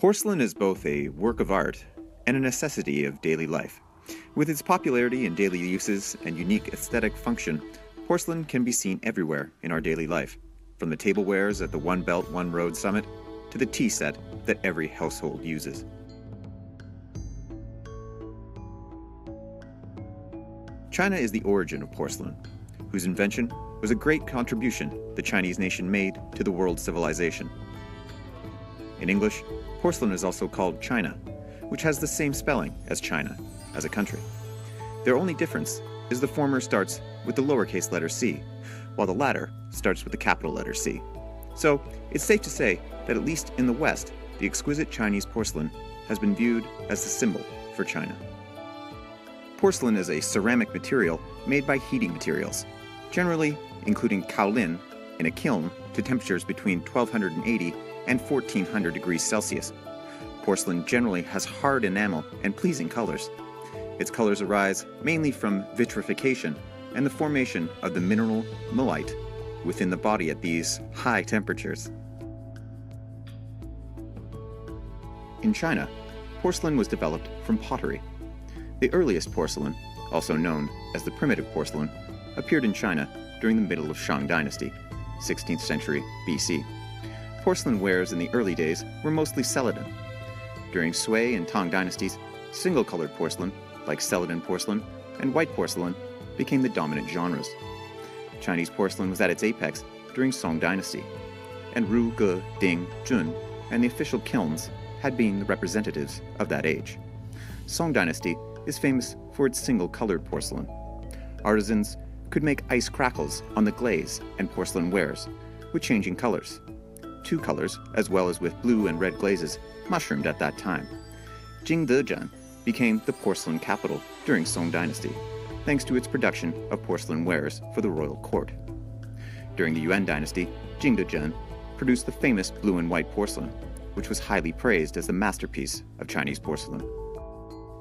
Porcelain is both a work of art and a necessity of daily life. With its popularity in daily uses and unique aesthetic function, porcelain can be seen everywhere in our daily life, from the tablewares at the One Belt, One Road summit to the tea set that every household uses. China is the origin of porcelain, whose invention was a great contribution the Chinese nation made to the world's civilization. In English, porcelain is also called China, which has the same spelling as China, as a country. Their only difference is the former starts with the lowercase letter c, while the latter starts with the capital letter C. So, it's safe to say that at least in the West, the exquisite Chinese porcelain has been viewed as the symbol for China. Porcelain is a ceramic material made by heating materials, generally including kaolin in a kiln to temperatures between 1280 and 1400 degrees Celsius. Porcelain generally has hard enamel and pleasing colors. Its colors arise mainly from vitrification and the formation of the mineral mullite within the body at these high temperatures. In China, porcelain was developed from pottery. The earliest porcelain, also known as the primitive porcelain, appeared in China during the middle of Shang Dynasty, 16th century BC. Porcelain wares in the early days were mostly celadon. During Sui and Tang dynasties, single-colored porcelain, like celadon porcelain, and white porcelain became the dominant genres. Chinese porcelain was at its apex during Song Dynasty, and Ru, Ge, Ding, Jun, and the official kilns had been the representatives of that age. Song Dynasty is famous for its single-colored porcelain. Artisans could make ice crackles on the glaze and porcelain wares, with changing colors. Two colors, as well as with blue and red glazes, mushroomed at that time. Jingdezhen became the porcelain capital during Song Dynasty, thanks to its production of porcelain wares for the royal court. During the Yuan Dynasty, Jingdezhen produced the famous blue and white porcelain, which was highly praised as the masterpiece of Chinese porcelain.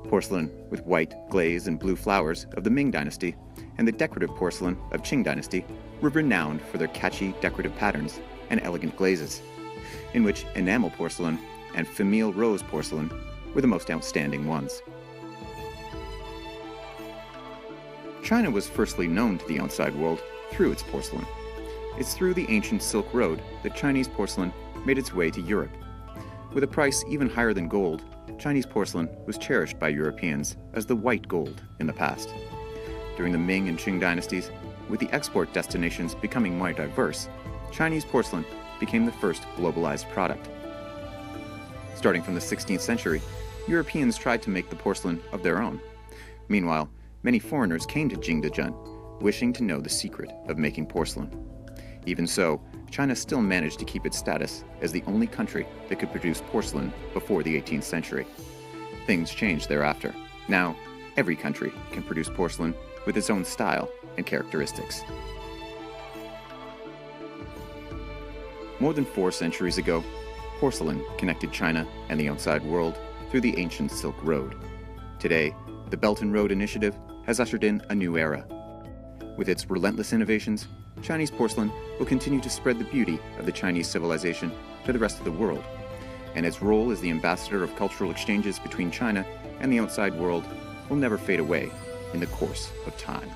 Porcelain with white, glaze, and blue flowers of the Ming Dynasty and the decorative porcelain of Qing Dynasty were renowned for their catchy decorative patterns and elegant glazes, in which enamel porcelain and famille rose porcelain were the most outstanding ones. China was firstly known to the outside world through its porcelain. It's through the ancient Silk Road that Chinese porcelain made its way to Europe. With a price even higher than gold, Chinese porcelain was cherished by Europeans as the white gold in the past. During the Ming and Qing dynasties, with the export destinations becoming more diverse, Chinese porcelain became the first globalized product. Starting from the 16th century, Europeans tried to make the porcelain of their own. Meanwhile, many foreigners came to Jingdezhen, wishing to know the secret of making porcelain. Even so, China still managed to keep its status as the only country that could produce porcelain before the 18th century. Things changed thereafter. Now, every country can produce porcelain with its own style and characteristics. More than 4 centuries ago, porcelain connected China and the outside world through the ancient Silk Road. Today, the Belt and Road Initiative has ushered in a new era. With its relentless innovations, Chinese porcelain will continue to spread the beauty of the Chinese civilization to the rest of the world, and its role as the ambassador of cultural exchanges between China and the outside world will never fade away in the course of time.